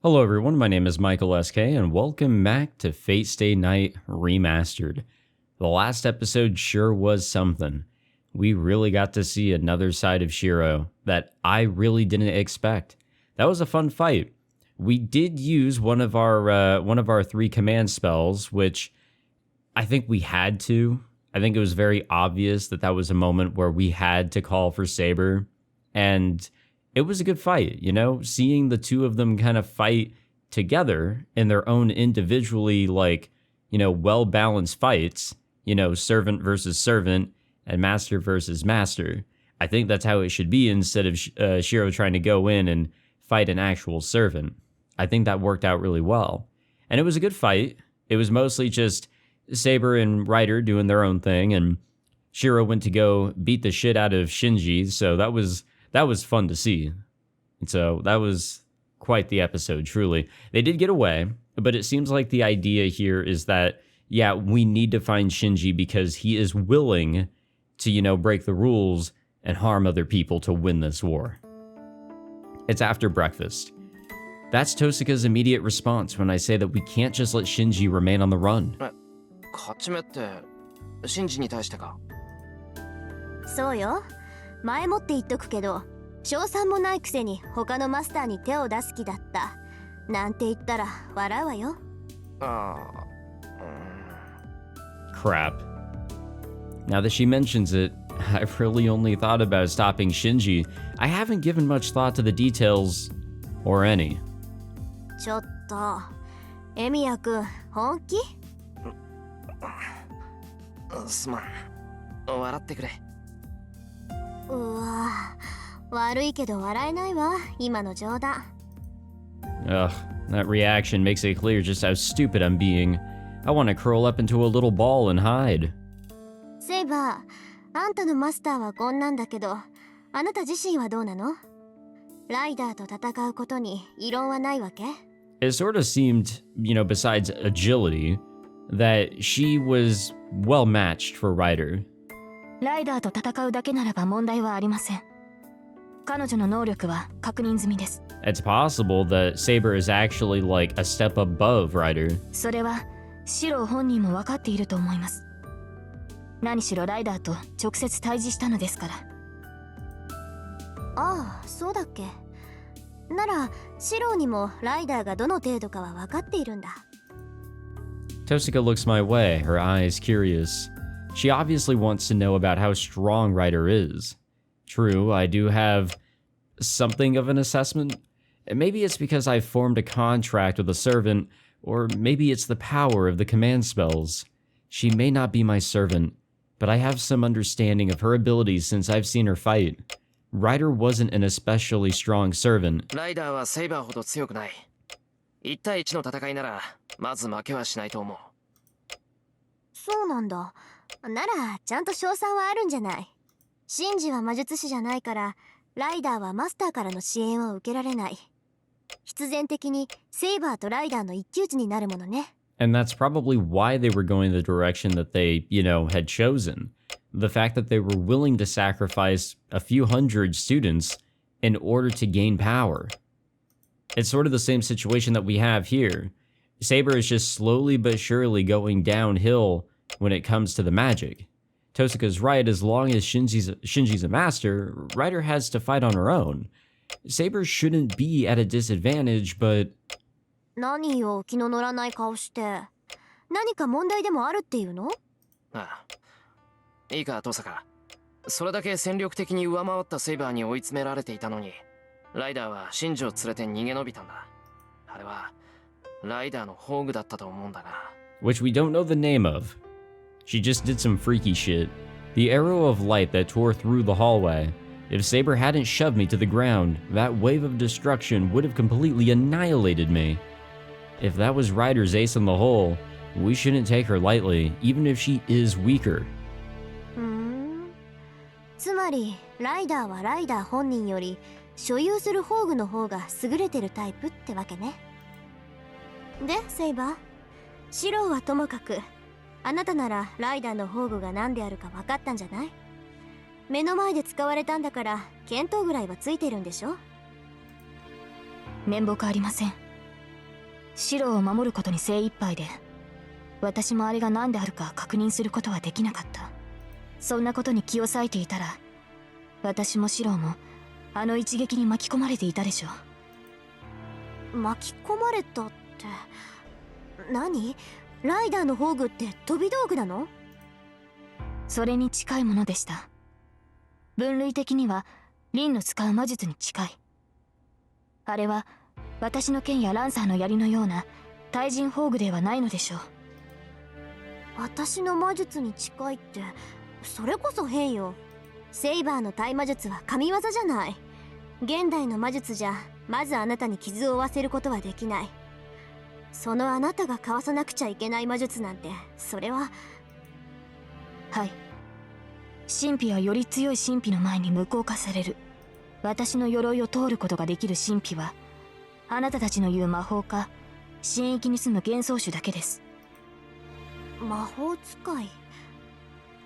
Hello everyone, my name is Michael SK and welcome back to Fate Stay Night Remastered. The last episode sure was something. We really got to see another side of Shirou that I really didn't expect. That was a fun fight. We did use one of our three command spells, which I think we had to. I think it was very obvious that was a moment where we had to call for Saber, and it was a good fight, you know, seeing the two of them kind of fight together in their own individually, well-balanced fights, servant versus servant and master versus master. I think that's how it should be instead of Shirou trying to go in and fight an actual servant. I think that worked out really well. And it was a good fight. It was mostly just Saber and Rider doing their own thing, and Shirou went to go beat the shit out of Shinji, so that was fun to see. And so that was quite the episode, truly. They did get away, but it seems like the idea here is that, yeah, we need to find Shinji because he is willing to, break the rules and harm other people to win this war. It's after breakfast. That's Tosaka's immediate response when I say that we can't just let Shinji remain on the run. 勝ち目ってシンジに対してか。そうよ。前もって言っとくけど、賞賛もないくせに他のマスターに手を出す気だった。なんて言ったら笑うわよ。Crap. Now that she mentions it, I've really only thought about stopping Shinji. I haven't given much thought to the details, or any. ちょっと、エミヤくん、本気？すまん。笑ってくれ。うわ、悪いけど笑えないわ、今の冗談。Ugh, that reaction makes it clear just how stupid I'm being. I want to curl up into a little ball and hide. セイバー、あんたのマスターはこんなんだけど、あなた自身はどうなの？ライダーと戦うことに異論はないわけ？ It sort of seemed, besides agility, that she was well matched for Rider. ライダーと戦うだけならば問題はありません。彼女の能力は確認済みです。It's possible that Saber is actually like a step above Rider. それはシロー本人も分かっていると思います。何しろライダーと直接対峙したのですから。ああ、そうだっけ。なら、シローにもライダーがどの程度かは分かっているんだ。Tosaka looks my way, her eyes curious. She obviously wants to know about how strong Rider is. True, I do have something of an assessment. Maybe it's because I've formed a contract with a servant, or maybe it's the power of the command spells. She may not be my servant, but I have some understanding of her abilities since I've seen her fight. Rider wasn't an especially strong servant. ライダーはセイバーほど強くない。1対1の戦いなら、まず負けはしないと思う。そうなんだ。なら、ちゃんと賞賛はあるんじゃない。シンジは魔術師じゃないから、ライダーはマスターからの支援を受けられない。必然的にセイバーとライダーの一騎打ちになるものね。And that's probably why they were going the direction that they, had chosen. The fact that they were willing to sacrifice a few hundred students in order to gain power. It's sort of the same situation that we have here. Saber is just slowly but surely going downhill when it comes to the magic. Tosaka's right, as long as Shinji's a master, Rider has to fight on her own. Saber shouldn't be at a disadvantage, but... 何よ、気の乗らない顔して。何か問題でもあるっていうの？ああ。いいか、トサカ。それだけ戦力的に上回ったセイバーに追い詰められていたのに、ライダーはシンジを連れて逃げ延びたんだ。あれは、ライダーの宝具だったと思うんだが。Which we don't know the name of. She just did some freaky shit. The arrow of light that tore through the hallway. If Saber hadn't shoved me to the ground, that wave of destruction would have completely annihilated me. If that was Rider's ace in the hole, we shouldn't take her lightly, even if she is weaker. つまり、ライダーはライダー本人より所有する宝具の方が優れてるタイプってわけね。で、セイバー、シローはともかく、あなたならライダーの宝具が何であるか分かったんじゃない？目の前で使われたんだから見当ぐらいはついてるんでしょ？面目ありません。白を守ることに精一杯で、私もあれが何であるか確認することはできなかった。そんなことに気を割いていたら、私も白もあの一撃に巻き込まれていたでしょう。巻き込まれたって何？ライダーの宝具って飛び道具なの？それに近いものでした。分類的にはリンの使う魔術に近い。あれは私の剣やランサーの槍のような対人宝具ではないのでしょう。私の魔術に近いってそれこそ変よ。セイバーの対魔術は神業じゃない。現代の魔術じゃまずあなたに傷を負わせることはできない。そのあなたがかわさなくちゃいけない魔術なんて、それは。はい。神秘はより強い神秘の前に無効化される。私の鎧を通ることができる神秘は、あなたたちの言う魔法か神域に住む幻想種だけです。魔法使い。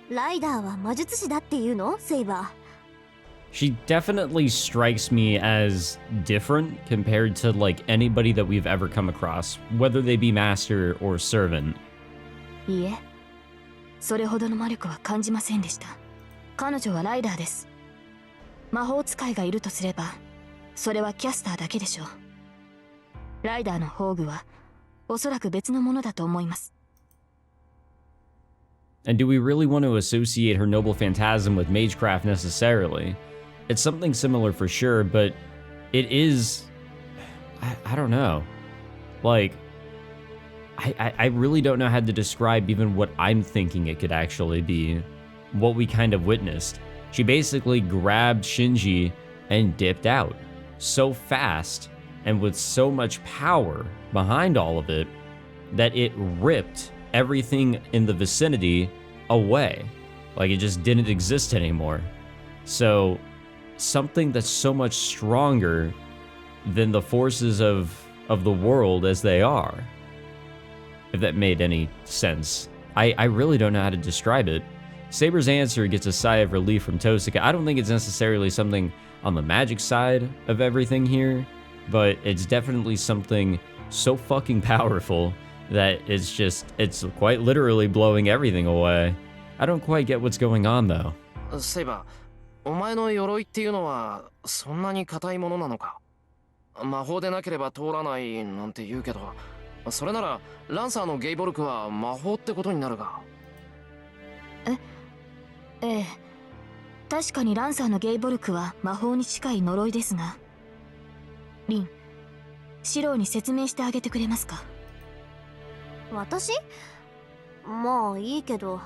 ライダーは魔術師だっていうの？セイバー。She definitely strikes me as different compared to like anybody that we've ever come across, whether they be master or servant. いいえ、それほどの魔力は感じませんでした。彼女はライダーです。魔法使いがいるとすれば、それはキャスターだけでしょう。ライダーの宝具はおそらく別のものだと思います。And do we really want to associate her noble phantasm with magecraft necessarily? It's something similar for sure, but it is... I don't know. Like, I really don't know how to describe even what I'm thinking it could actually be. What we kind of witnessed. She basically grabbed Shinji and dipped out. So fast, and with so much power behind all of it, that it ripped everything in the vicinity away. Like it just didn't exist anymore. So something that's so much stronger than the forces of the world as they are. If that made any sense. I really don't know how to describe it. Saber's answer gets a sigh of relief from Tosaka. I don't think it's necessarily something on the magic side of everything here, but it's definitely something so fucking powerful that it's quite literally blowing everything away. I don't quite get what's going on though. セイバー、お前の鎧っていうのはそんなに硬いものなのか？魔法でなければ通らないなんて言うけど、それならランサーのゲイボルクは魔法ってことになるが。ええ、確かにランサーのゲイボルクは魔法に近い呪いですが、リン、シローに説明してあげてくれますか？私？まあいいけど。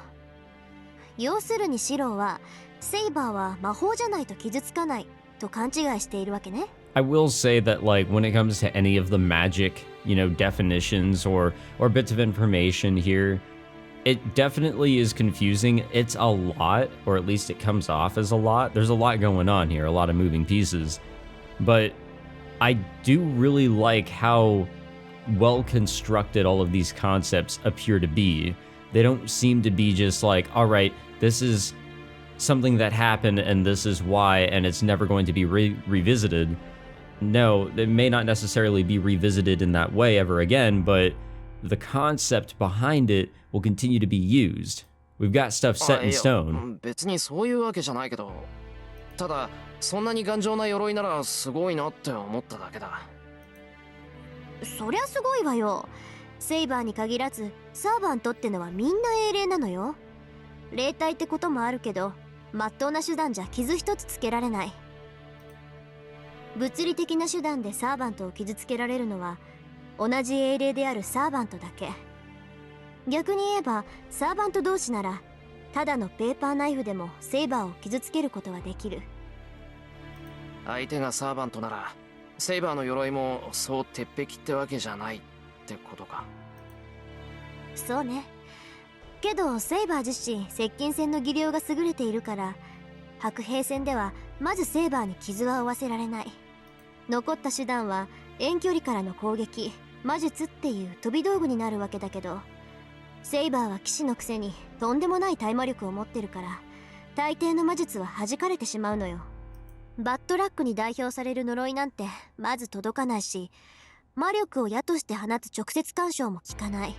要するにシローはセイバーは魔法じゃないと傷つかないと勘違いしているわけね。I will say that like when it comes to any of the magic, definitions or bits of information here, it definitely is confusing. It's a lot, or at least it comes off as a lot. There's a lot going on here, a lot of moving pieces. But I do really like how well constructed all of these concepts appear to be. They don't seem to be just like, all right, this is something that happened and this is why, and it's never going to be revisited. No, it may not necessarily be revisited in that way ever again, but the concept behind it will continue to be used. We've got stuff set in stone. 別にそういうわけじゃないけど、ただそんなに頑丈な鎧ならすごいなって思っただけだ。そりゃすごいわよ。セイバーに限らずサーバントってのはみんな英霊なのよ。霊体ってこともあるけど、まっとうな手段じゃ傷一つつけられない。物理的な手段でサーバントを傷つけられるのは同じ英霊であるサーバントだけ。逆に言えばサーバント同士ならただのペーパーナイフでもセイバーを傷つけることはできる。相手がサーバントならセイバーの鎧もそう鉄壁ってわけじゃないってことか。そうね。けどセイバー自身接近戦の技量が優れているから、白兵戦ではまずセイバーに傷は負わせられない。残った手段は遠距離からの攻撃、魔術っていう飛び道具になるわけだけど、セイバーは騎士のくせにとんでもない対魔力を持ってるから、大抵の魔術は弾かれてしまうのよ。バッドラックに代表される呪いなんてまず届かないし、魔力を矢として放つ直接干渉も効かない。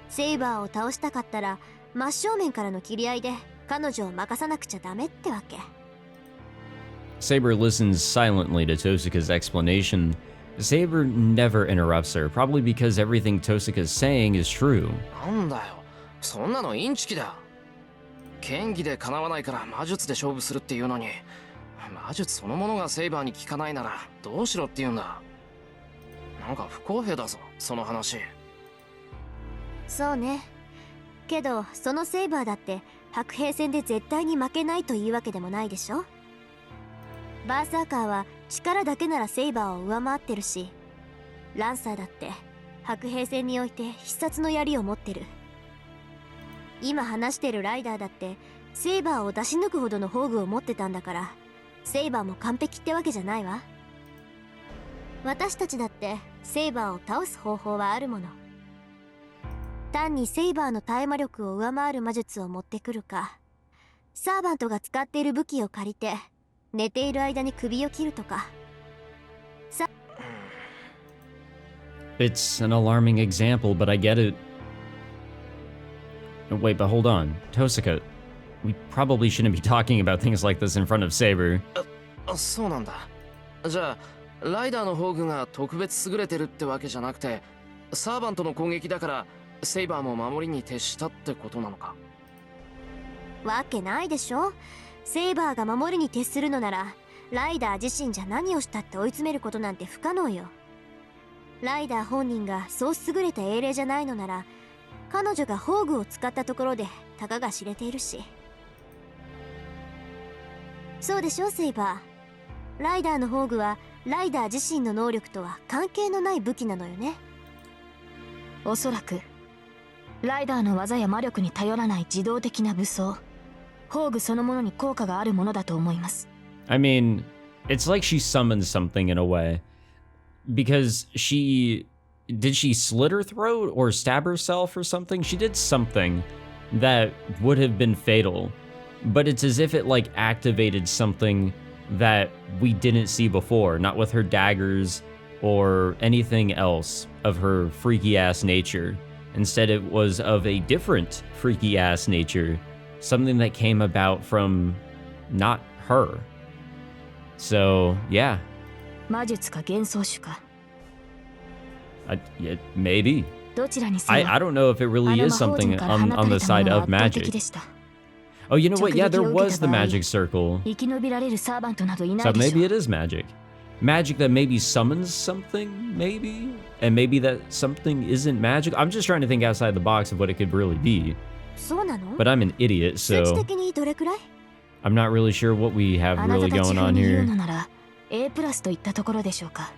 セイバーを倒したかったら真正面からの切り合いで彼女を任さなくちゃダメってわけ。 Saber listens silently to Tosaka's explanation. Saber never interrupts her, probably because everything Tosaka's saying is true. なんだよ、そんなのインチキだ。剣技でかなわないから魔術で勝負するっていうのに、魔術そのものがセイバーに効かないならどうしろって言うんだ。なんか不公平だぞ、その話。そうね。けどそのセイバーだって白兵戦で絶対に負けないというわけでもないでしょ。バーサーカーは力だけならセイバーを上回ってるし、ランサーだって白兵戦において必殺の槍を持ってる。今話してるライダーだってセイバーを出し抜くほどの宝具を持ってたんだから、セイバーも完璧ってわけじゃないわ。私たちだってセイバーを倒す方法はあるもの。単にセイバーの耐え魔力を上回る魔術を持ってくるか、サーバントが使っている武器を借りて寝ている間に首を切るとか。It's an alarming example, but I get it. Wait, but hold on. Tosaka, we probably shouldn't be talking about things like this in front of Saber. そうなんだ。じゃあライダーの宝具が特別優れてるってわけじゃなくて、サーバントの攻撃だからセイバーも守りに徹したってことなのか。わけないでしょ。セイバーが守りに徹するのならライダー自身じゃ何をしたって追い詰めることなんて不可能よ。ライダー本人がそう優れた英霊じゃないのなら、彼女が宝具を使ったところでたかが知れているし。そうでしょセイバー。ライダーの宝具はライダー自身の能力とは関係のない武器なのよね。おそらくライダーの技や魔力に頼らない自動的な武装、宝具そのものに効果があるものだと思います。I mean, it's like she summoned something in a way. Because did she slit her throat or stab herself or something? She did something that would have been fatal. But it's as if it like activated something that we didn't see before, not with her daggers or anything else of her freaky ass nature. Instead, it was of a different freaky ass nature, something that came about from not her. So, yeah. 魔術か幻想種か。Yeah, maybe. どちらにせ I よ、 don't know if it really is something on the side of magic. Oh, you know what? Yeah, there was the magic circle. 生き延びられるサーバントなどいな So いでしょ maybe it is magic. Magic that maybe summons something, maybe? And maybe that something isn't magic? I'm just trying to think outside the box of what it could really be. そうなの？ But I'm an idiot, 数値 so 的にどれくらい？ I'm not really sure what we have あなた really たち going 風 on に言う here. のなら A プラスといったところでしょうか。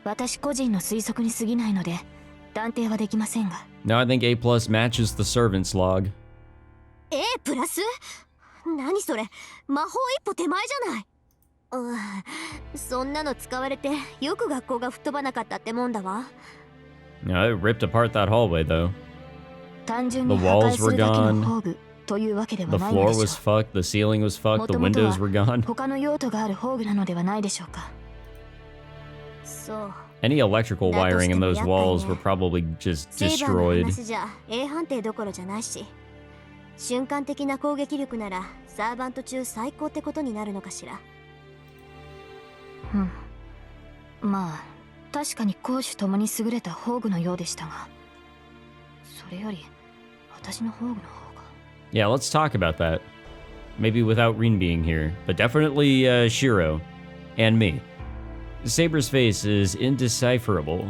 私個人の推測に過ぎないので断定はできませんが。 No, I think A plus matches the servant's log. A プラス？何それ、魔法一歩手前じゃない。そんなの使われてよく学校が吹っ飛ばなかったってもんだわ。No, it ripped apart that hallway, though. 単純に The 破 walls 壊す were るだけの gone. 宝具というわけでは The ないの floor でしょ was fucked, the ceiling was う。 fucked, the 元々 windows は were gone. 他の用途がある宝具なのではないでしょうか。そう。 Any electrical wiring in those walls were probably just セイバーの destroyed. 話じゃ A 判定どころじゃないし、瞬間的な攻撃力ならサーバント中最高ってことになるのかしら。まあ確かに攻守ともに優れた宝具のようでしたが、それより私の宝具の方が。 Yeah, let's talk about that. Maybe without Rin being here, but definitely Shirou and me. Saber's face is indecipherable.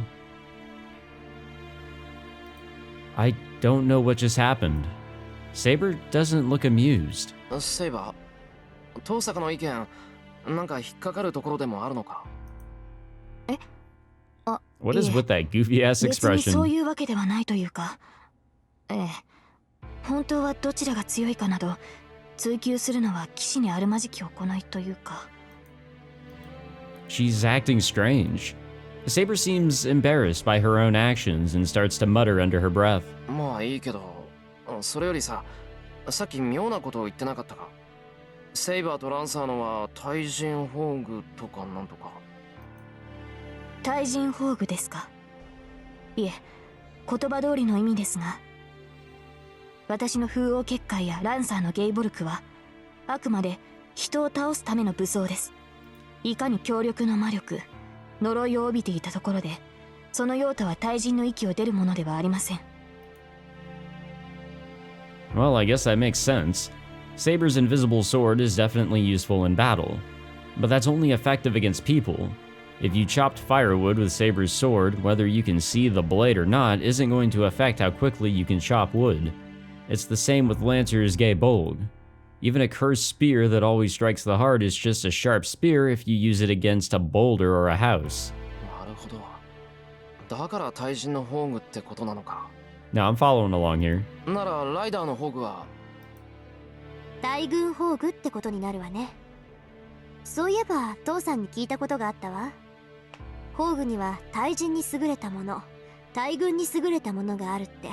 I don't know what just happened. Saber doesn't look amused. セイバー、遠坂の意見、なんか引っかかるところでもあるのか。What is with that goofy ass 別にそう expression? いうわけではないというか、本当はどちらが強いかなど追求するのは騎士にあるまじき行いというか。 She's acting strange. Saber seems embarrassed by her own actions and starts to mutter under her breath. まあいいけど、それよりさ、さっき妙なことを言ってなかったか。セイバーとランサーのは対人宝具とかなんとか。対人宝具ですか。いえ、言葉通りの意味ですが、私の風王結界やランサーのゲイボルクはあくまで人を倒すための武装です。いかに強力な魔力、呪いを帯びていたところで、その用途は対人の域を出るものではありません。 Well, I guess that makes sense. Saber's invisible sword is definitely useful in battle, but that's only effective against people. If you chopped firewood with Saber's sword, whether you can see the blade or not isn't going to affect how quickly you can chop wood. It's the same with Lancer's Gay Bolg. Even a cursed spear that always strikes the heart is just a sharp spear if you use it against a boulder or a house. なるほど。だから対人の宝具ってことなのか。Now I'm following along here. ならライダーの宝具は大軍宝具ってことになるわね。そういえば父さんに聞いたことがあったわ。宝具には対人に優れたもの、大軍に優れたものがあるって。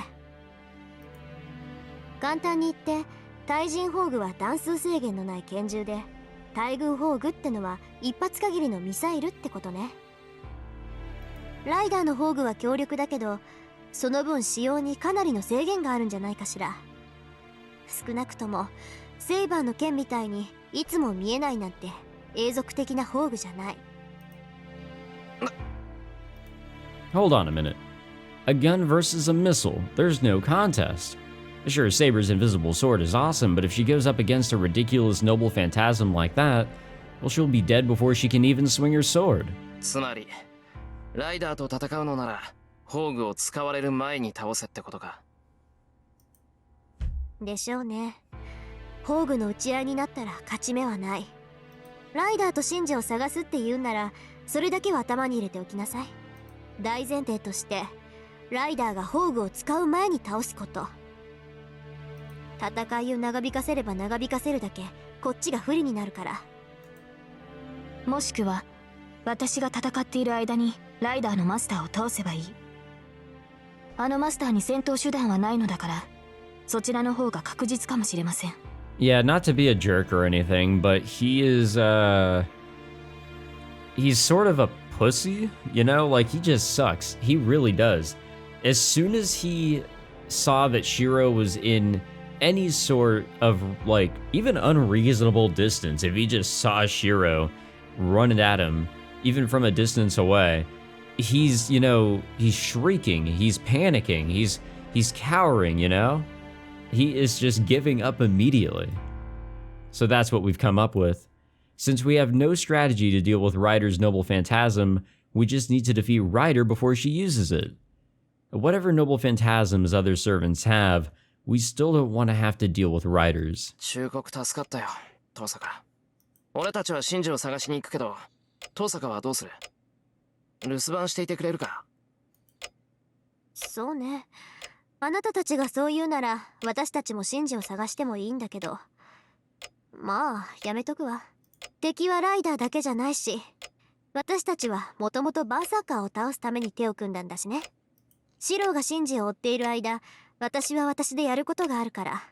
簡単に言って対人宝具は弾数制限のない拳銃で、大軍宝具ってのは一発限りのミサイルってことね。ライダーの宝具は強力だけど、その分使用にかなりの制限があるんじゃないかしら。少なくともセイバーの剣みたいにいつも見えないなんて永続的な宝具じゃない。Hold on a minute. A gun versus a missile. There's no contest. Sure, Saber's invisible sword is awesome, but if she goes up against a ridiculous noble phantasm like that, well, she'll be dead before she can even swing her sword. つまりライダーと戦うのなら宝具を使われる前に倒せってことか。でしょうね。宝具の打ち合いになったら勝ち目はない。ライダーとシンジを探すって言うんなら、それだけは頭に入れておきなさい。大前提としてライダーが宝具を使う前に倒すこと。戦いを長引かせれば長引かせるだけこっちが不利になるから。もしくは私が戦っている間にライダーのマスターを倒せばいい。あのマスターに戦闘手段はないのだから、そちらの方が確実かもしれません。Yeah, not to be a jerk or anything, but he's sort of a pussy, you know? Like, he just sucks. He really does. As soon as he saw that Shirou was in any sort of, like, even unreasonable distance, if he just saw Shirou running at him, even from a distance away, he's, you know, he's shrieking, he's panicking, he's cowering, you know? He is just giving up immediately. So that's what we've come up with. Since we have no strategy to deal with Rider's noble phantasm, we just need to defeat Rider before she uses it. Whatever noble phantasms other servants have, we still don't want to have to deal with Riders. 忠告助かったよ、遠坂。俺たちはシンジを探しに行くけど、遠坂はどうする？留守番していてくれるか？そうね。あなたたちがそう言うなら私たちもシンジを探してもいいんだけど、まあやめとくわ。敵はライダーだけじゃないし、私たちはもともとバーサーカーを倒すために手を組んだんだしね。シローがシンジを追っている間、私は私でやることがあるから。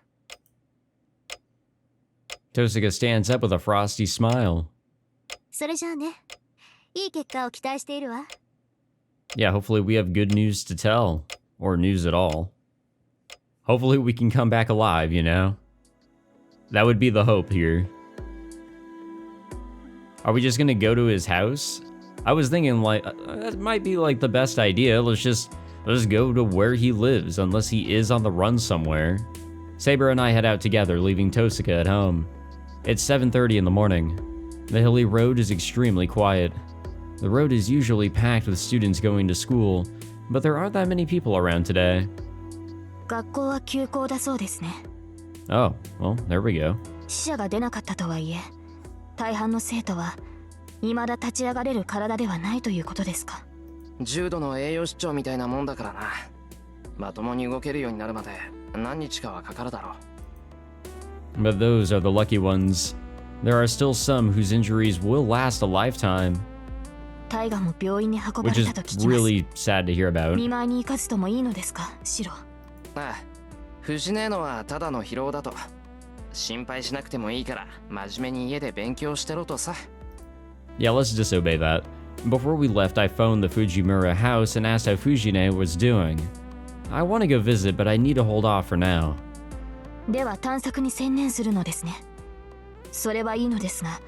Tosaka stands up with a frosty smile. それじゃあね。いい結果を期待しているわ。Yeah, hopefully we have good news to tell. Or news at all. Hopefully we can come back alive, you know? That would be the hope here. Are we just gonna go to his house? I was thinking, like, that might be, like, the best idea. Let's go to where he lives, unless he is on the run somewhere. Saber and I head out together, leaving Tosaka at home. It's 7:30 in the morning. The hilly road is extremely quiet. The road is usually packed with students going to school, but there aren't that many people around today. 学校は休校だそうですね。Oh, well, there we go. 死者が出なかったとはいえ、大半の生徒は未だ立ち上がれる体ではないということですか。重度の栄養失調みたいなもんだからな。まともに動けるようになるまで何日かはかかるだろう。But those are the lucky ones. There are still some whose injuries will last a lifetime. タイガも病院に運ば Which れ is たと聞きます。 really sad to hear about. 見舞いに行かずともいいのですか、シロ。ああ、藤姉のはただの疲労だと。心配しなくてもいいから真面目に家で勉強してろとさ。Yeah, let's disobey that. Before we left, I phoned the Fujimura house and asked how Fujine was doing. I want to go visit, but I need to hold off for now. では探索に専念するのですね。それはいいのですが、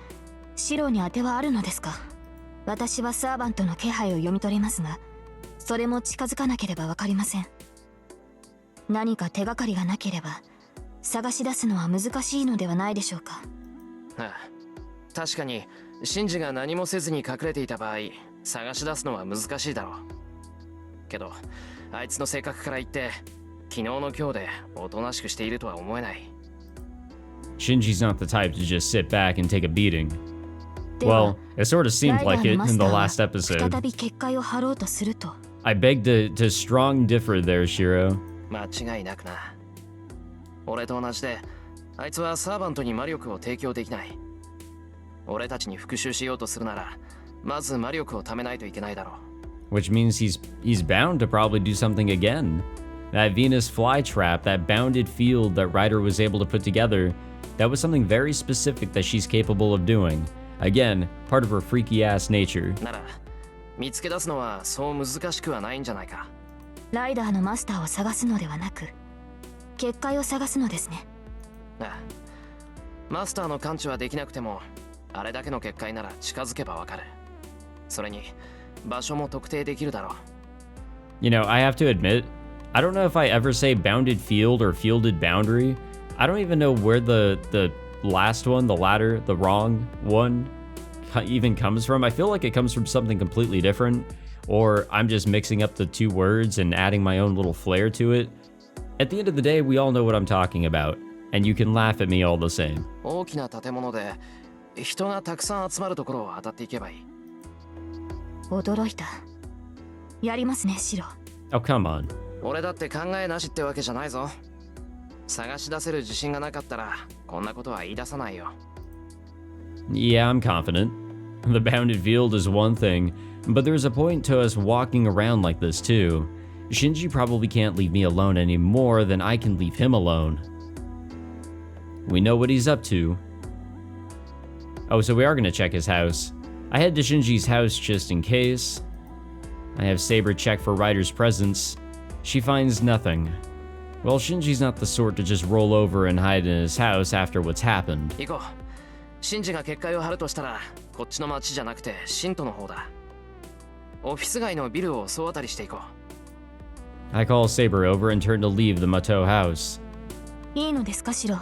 シロに当てはあるのですか？私はサーバントの気配を読み取れますが、それも近づかなければわかりません。何か手がかりがなければ、探し出すのは難しいのではないでしょうか。ああ、確かにシンジが何もせずに隠れていた場合、探し出すのは難しいだろう。けど、あいつの性格から言って、昨日の今日でおとなしくしているとは思えない。Shinji's not the type to just sit back and take a beating. Well, it sort of seemed like it in the last episode. 再び結界を張ろうとすると。I beg to strong differ there, Shirou. 間違いなくな。俺と同じで、あいつはサーバントに魔力を提供できない。俺たちに復讐しようとするなら、まず魔力を貯めないといけないだろう。Which means he's bound to probably do something again. That Venus flytrap, that bounded field that Rider was able to put together, that was something very specific that she's capable of doing. Again, part of her freaky-ass nature. なら、見つけ出すのはそう難しくはないんじゃないか。ライダーのマスターを探すのではなく、結界を探すのですね。ああ、マスターの感知はできなくても、あれだけの結界なら近づけばわかる。それに、場所も特定できるだろう。You know, I have to admit, I don't know if I ever say bounded field or fielded boundary. I don't even know where the last one, the latter, the wrong one, even comes from. I feel like it comes from something completely different, or I'm just mixing up the two words and adding my own little flair to it. At the end of the day, we all know what I'm talking about, and you can laugh at me all the same. 大きな建物で人がたくさん集まるところを当たっていけばいい。驚いた。やりますね、シロ。Oh, come on. 俺だって考えなしってわけじゃないぞ。探し出せる自信がなかったらこんなことは言い出さないよ。Yeah, I'm confident. The bounded field is one thing, but there's a point to us walking around like this too. Shinji probably can't leave me alone any more than I can leave him alone. We know what he's up to. Oh, so we are gonna check his house. I head to Shinji's house just in case. I have Saber check for Rider's presence. She finds nothing. Well, Shinji's not the sort to just roll over and hide in his house after what's happened. 行こう。シンジが結界を張るとしたら、こっちの町じゃなくて新都の方だ。オフィス街のビルを総当たりしていこう。I call Saber over and turn to leave the Mato house. いいのですか、シロ。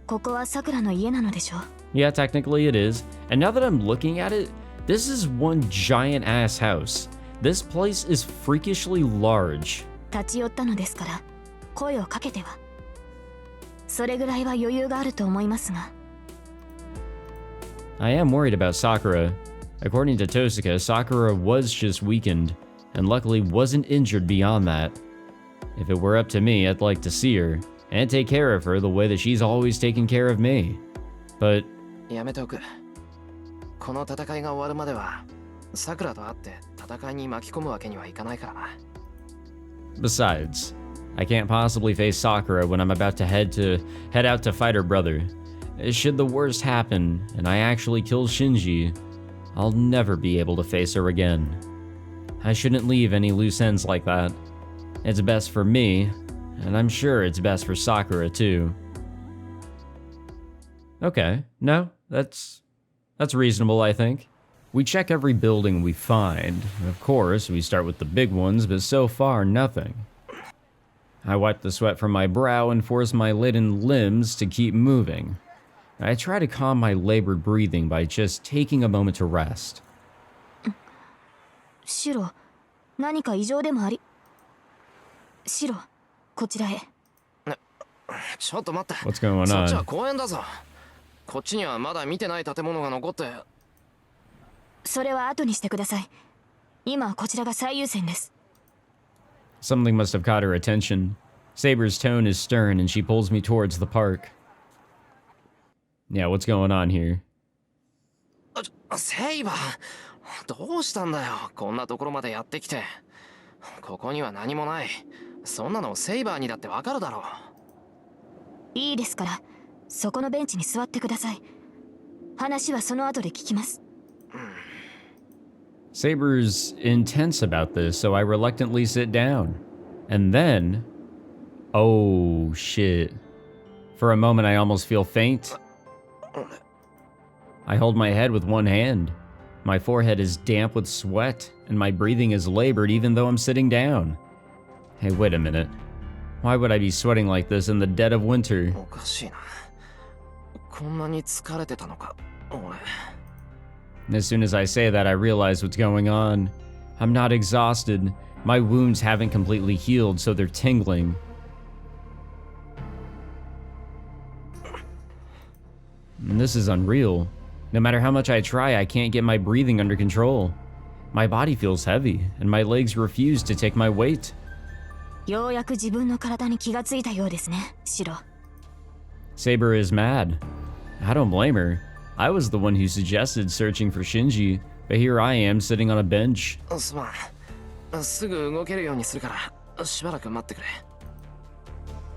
ここはさくらの家なのでしょう。Yeah, technically it is. And now that I'm looking at it, this is one giant ass house. This place is freakishly large. 立ち寄ったのですから、声をかけては。それぐらいは余裕があると思いますが。I am worried about Sakura. According to Tosuka, Sakura was just weakened, and luckily wasn't injured beyond that. If it were up to me, I'd like to see her, and take care of her the way that she's always taken care of me. But やめておく。この戦いが終わるまでは、さくらと会って戦いに巻き込むわけにはいかないからな。besides, I can't possibly face Sakura when I'm about to head out to fight her brother. Should the worst happen, and I actually kill Shinji, I'll never be able to face her again. I shouldn't leave any loose ends like that. It's best for me, and I'm sure it's best for Sakura too. Okay, no, that's reasonable, I think. We check every building we find. Of course, we start with the big ones, but so far, nothing. I wipe the sweat from my brow and force my laden limbs to keep moving. I try to calm my labored breathing by just taking a moment to rest. シロ、何か異常でもあり。シロ、こちらへ。ちょっと待って。What's going on? そっちは公園だぞ。こっちにはまだ見てない建物が残って。それは後にしてください。今はこちらが最優先です。Something must have caught her attention. Saber's tone is stern and she pulls me towards the park. Yeah, what's going on here? セイバー、どうしたんだよ。こんなところまでやってきて。ここには何もない。そんなのセイバーにだってわかるだろう。いいですから、そこのベンチに座ってください。話はその後で聞きます。Saber's intense about this, so I reluctantly sit down. And then... oh, shit. For a moment, I almost feel faint. I hold my head with one hand. My forehead is damp with sweat, and my breathing is labored even though I'm sitting down. Hey, wait a minute. Why would I be sweating like this in the dead of winter? おかしいな。こんなに疲れてたのか、俺。 As soon as I say that, I realize what's going on. I'm not exhausted. My wounds haven't completely healed, so they're tingling. And this is unreal. No matter how much I try, I can't get my breathing under control. My body feels heavy, and my legs refuse to take my weight. ようやく自分の体に気がついたようですね、シロ。 Saber is mad. I don't blame her. I was the one who suggested searching for Shinji, but here I am sitting on a bench. すまん。すぐ動けるようにするから、しばらく待ってくれ。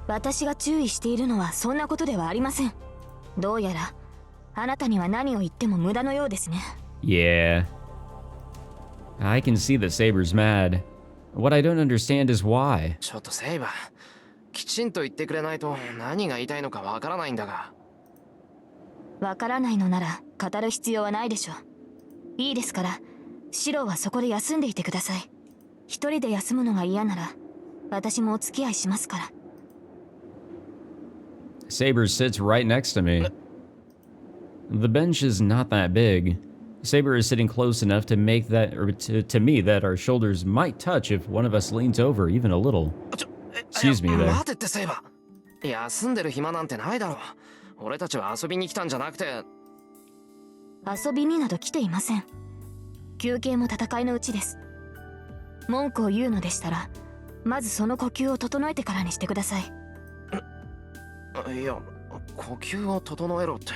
私が注意しているのはそんなことではありません。どうやらあなたには何を言っても無駄のようですね。Yeah. I can see that Saber's mad. What I don't understand is why. ちょっとセイバー、きちんと言ってくれないと何が言いたいのかわからないんだが。わからないのなら語る必要はないでしょう。いいですから、シロはそこで休んでいてください。一人で休むのが嫌なら、私もお付き合いしますから。Saber sits right next to me. The bench is not that big. Saber is sitting close enough to make that, or to me, that our shoulders might touch if one of us leans over even a little. Excuse me there. 待てってセイバー。休んでる暇なんてないだろう。俺たちは遊びに来たんじゃなくて。遊びになど来ていません。休憩も戦いのうちです。文句を言うのでしたら、まずその呼吸を整えてからにしてください。いや、呼吸を整えろって。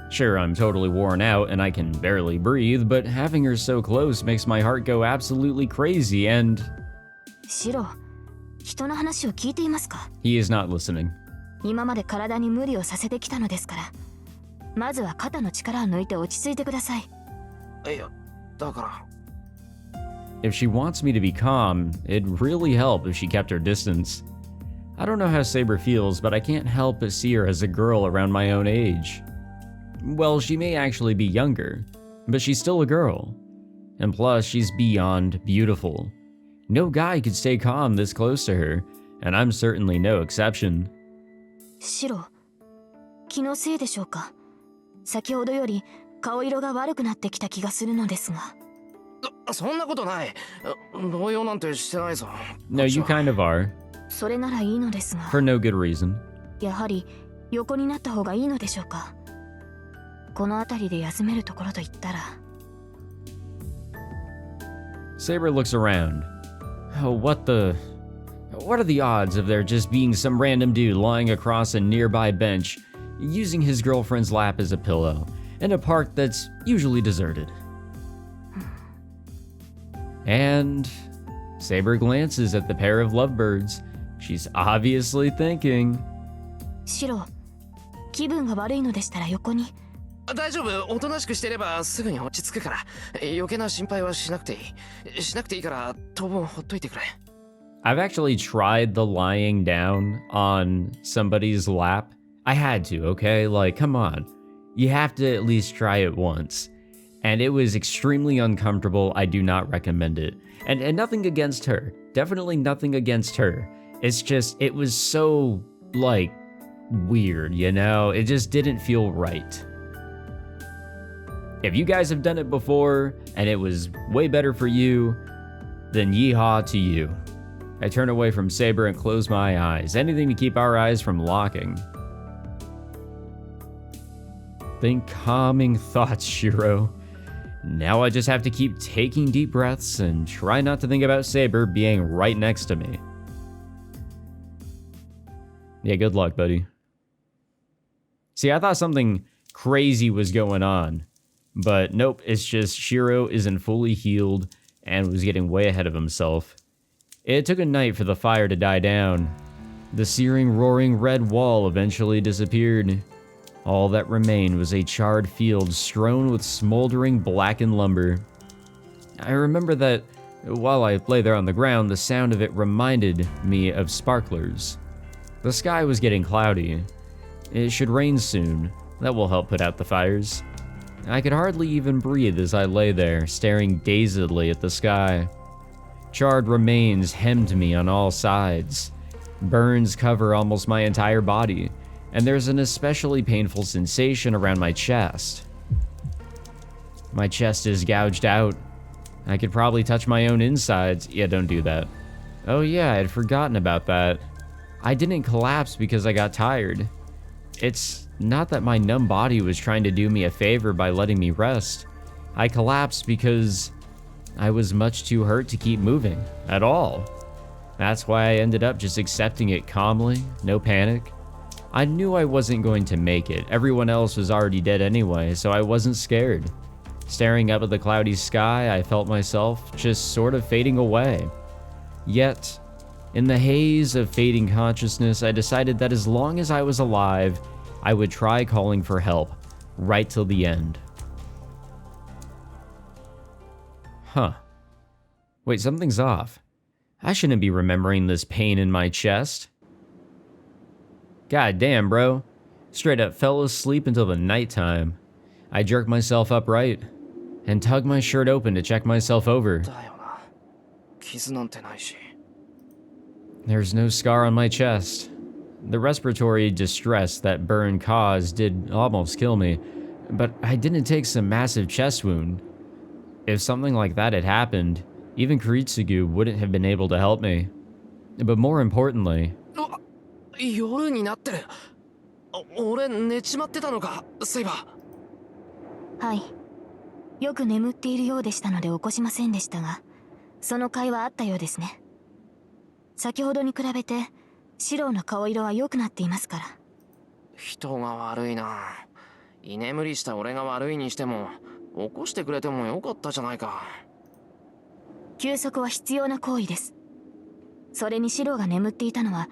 Sure, I'm totally worn out and I can barely breathe, but having her so close makes my heart go absolutely crazy and... シロ、人の話を聞いていますか？ He is not listening. 今まで体に無理をさせてきたのですから、まずは肩の力を抜いて落ち着いてください。いや、だから。If she wants me to be calm, it'd really help if she kept her distance. I don't know how Saber feels, but I can't help but see her as a girl around my own age. Well, she may actually be younger, but she's still a girl. And plus, she's beyond beautiful. No guy could stay calm this close to her, and I'm certainly no exception. シロ、気のせいでしょうか？先ほどより顔色が悪くなってきた気がするのですが。そんなことない。動揺なんてしてないぞ。No, you kind of are. それならいいのですが。For no good reason. やはり横になった方がいいのでしょうか？この辺りで休めるところと言ったら。Saber looks around. Oh, what are the odds of there just being some random dude lying across a nearby bench, using his girlfriend's lap as a pillow, in a park that's usually deserted? And Saber glances at the pair of lovebirds. She's obviously thinking. シロ、気分が悪いのでしたら横に。大丈夫、おとなしくしてればすぐに落ち着くから。余計な心配はしなくていい。しなくていいから当分ほっといてくれ。I've actually tried the lying down on somebody's lap. I had to, okay? Like, come on. You have to at least try it once. And it was extremely uncomfortable. I do not recommend it. And nothing against her. Definitely nothing against her. It's just, it was so, like, weird, you know? It just didn't feel right. If you guys have done it before, and it was way better for you, then yeehaw to you. I turn away from Saber and close my eyes. Anything to keep our eyes from locking. Think calming thoughts, Shirou. Now I just have to keep taking deep breaths and try not to think about Saber being right next to me. Yeah, good luck, buddy. See, I thought something crazy was going on. But nope, it's just Shirou isn't fully healed and was getting way ahead of himself. It took a night for the fire to die down. The searing, roaring red wall eventually disappeared. All that remained was a charred field strewn with smoldering blackened lumber. I remember that while I lay there on the ground, the sound of it reminded me of sparklers. The sky was getting cloudy. It should rain soon. That will help put out the fires. I could hardly even breathe as I lay there, staring dazedly at the sky. Charred remains hemmed me on all sides. Burns cover almost my entire body, and there's an especially painful sensation around my chest. My chest is gouged out. I could probably touch my own insides. Yeah, don't do that. Oh yeah, I had forgotten about that. I didn't collapse because I got tired. It's not that my numb body was trying to do me a favor by letting me rest. I collapsed because I was much too hurt to keep moving at all. That's why I ended up just accepting it calmly, no panic. I knew I wasn't going to make it. Everyone else was already dead anyway, so I wasn't scared. Staring up at the cloudy sky, I felt myself just sort of fading away. Yet, in the haze of fading consciousness, I decided that as long as I was alive, I would try calling for help, right till the end. Huh. Wait, something's off. I shouldn't be remembering this pain in my chest. God damn, bro. Straight up fell asleep until the nighttime. I jerked myself upright and tugged my shirt open to check myself over. There's no scar on my chest. The respiratory distress that burn caused did almost kill me, but I didn't take some massive chest wound. If something like that had happened, even Kiritsugu wouldn't have been able to help me. But more importantly... 夜になってる。俺寝ちまってたのか、セイバー。はい。よく眠っているようでしたので起こしませんでしたが、その会話あったようですね。先ほどに比べて、シローの顔色は良くなっていますから。人が悪いな。居眠りした俺が悪いにしても、起こしてくれてもよかったじゃないか。休息は必要な行為です。それにシローが眠っていたのは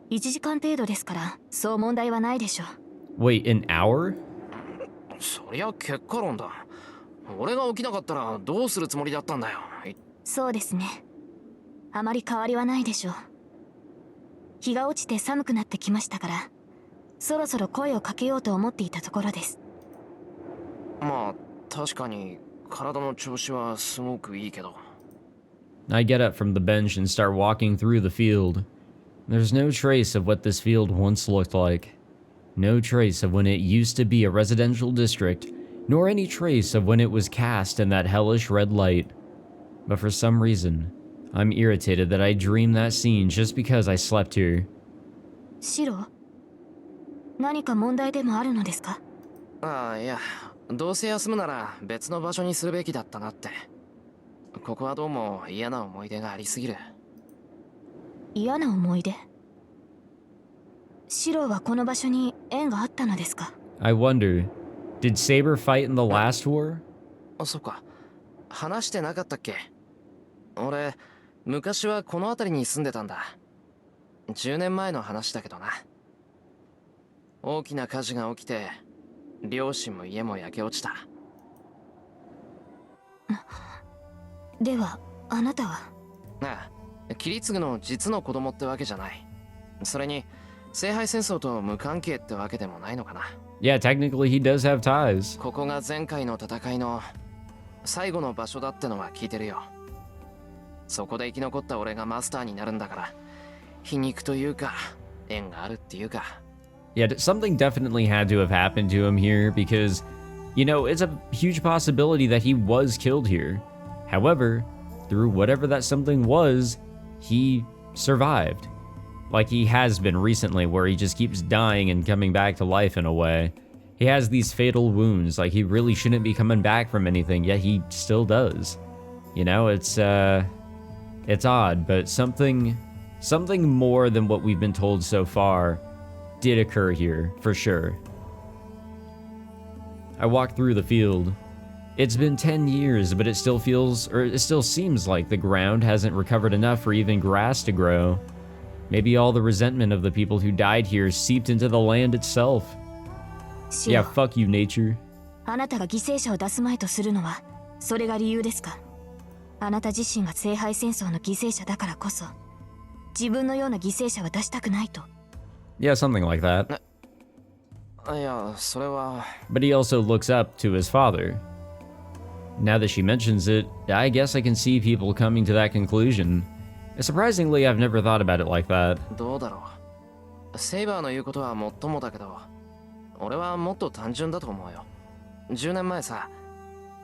1時間程度ですから、そう問題はないでしょう。Wait, an hour? そりゃ結果論だ。俺が起きなかったらどうするつもりだったんだよ。そうですね。あまり変わりはないでしょう。日が落ちて寒くなってきましたから、そろそろ声をかけようと思っていたところです。まあ、確かに体の調子はすごくいいけど。I get up from the bench and start walking through the field. There's no trace of what this field once looked like. No trace of when it used to be a residential district, nor any trace of when it was cast in that hellish red light. But for some reason, I'm irritated that I dreamed that scene just because I slept here. シロー、何か問題でもあるのですか？ああ、いや、どうせ休むなら別の場所にするべきだったなって。ここはどうも嫌な思い出がありすぎる。嫌な思い出？シローはこの場所に縁があったのですか？ I wonder, did Saber fight in the last war? そっか。話してなかったっけ？俺、昔はこの辺りに住んでたんだ。10年前の話だけどな。大きな火事が起きて、両親も家も焼け落ちた。では、あなたは？ああ、キリツグの実の子供ってわけじゃない。それに、聖杯戦争と無関係ってわけでもないのかな。Yeah, technically he does have ties. ここが前回の戦いの最後の場所だってのは聞いてるよ。そこで生き残った俺がマスターになるんだから、皮肉というか、縁があるっていうか。Yeah, something definitely had to have happened to him here because, you know, it's a huge possibility that he was killed here. However, through whatever that something was, he survived. Like he has been recently, where he just keeps dying and coming back to life in a way. He has these fatal wounds, like he really shouldn't be coming back from anything, yet he still does. You know, it's odd, but something more than what we've been told so far did occur here, for sure. I walked through the field. It's been 10 years, but it still seems like the ground hasn't recovered enough for even grass to grow. Maybe all the resentment of the people who died here seeped into the land itself. シ Yeah, ロ、 fuck you, nature. あなたが犠牲者を出すまいとするのはそれが理由ですか？あなた自身が聖杯戦争の犠牲者だからこそ自分のような犠牲者は出したくないと。 Yeah, something like that. いや、それは。 But he also looks up to his father. Now that she mentions it, I guess I can see people coming to that conclusion. Surprisingly, I've never thought about it like that. どうだろう。セイバーの言うことはもっともだけど、俺はもっと単純だと思うよ。10年前さ、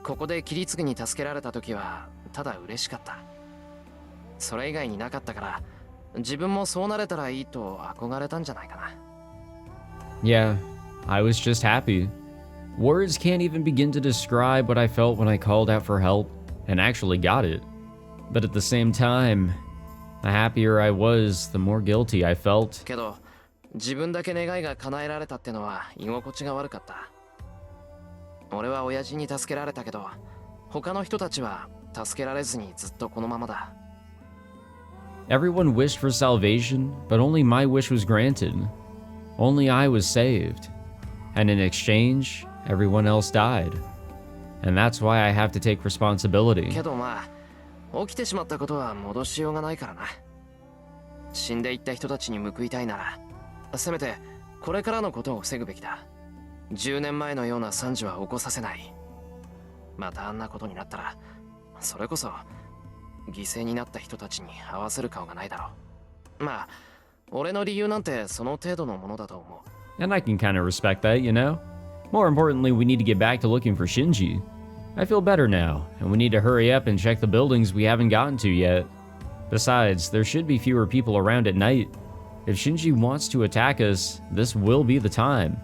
ここでキリツグに助けられた時はただ嬉しかった。それ以外になかったから、自分もそうなれたらいいと憧れたんじゃないかな。 Yeah, I was just happy. Words can't even begin to describe what I felt when I called out for help and actually got it. But at the same time, the happier I was, the more guilty I felt. けど、自分だけ願いが叶えられたってのは居心地が悪かった。俺は親父に助けられたけど、他の人たちは助けられずにずっとこのままだ。 Everyone wished for salvation, but only my wish was granted. Only I was saved. And in exchange, everyone else died. And that's why I have to take responsibility. けどまあ、起きてしまったことは戻しようがないからな。死んでいった人たちに報いたいなら、せめてこれからのことを防ぐべきだ。10年前のような惨事は起こさせない。またあんなことになったら、それこそ犠牲になった人たちに合わせる顔がないだろう。まあ、俺の理由なんてその程度のものだと思う。 And I can kind of respect that, you know? More importantly, we need to get back to looking for Shinji. I feel better now, and we need to hurry up and check the buildings we haven't gotten to yet. Besides, there should be fewer people around at night. If Shinji wants to attack us, this will be the time.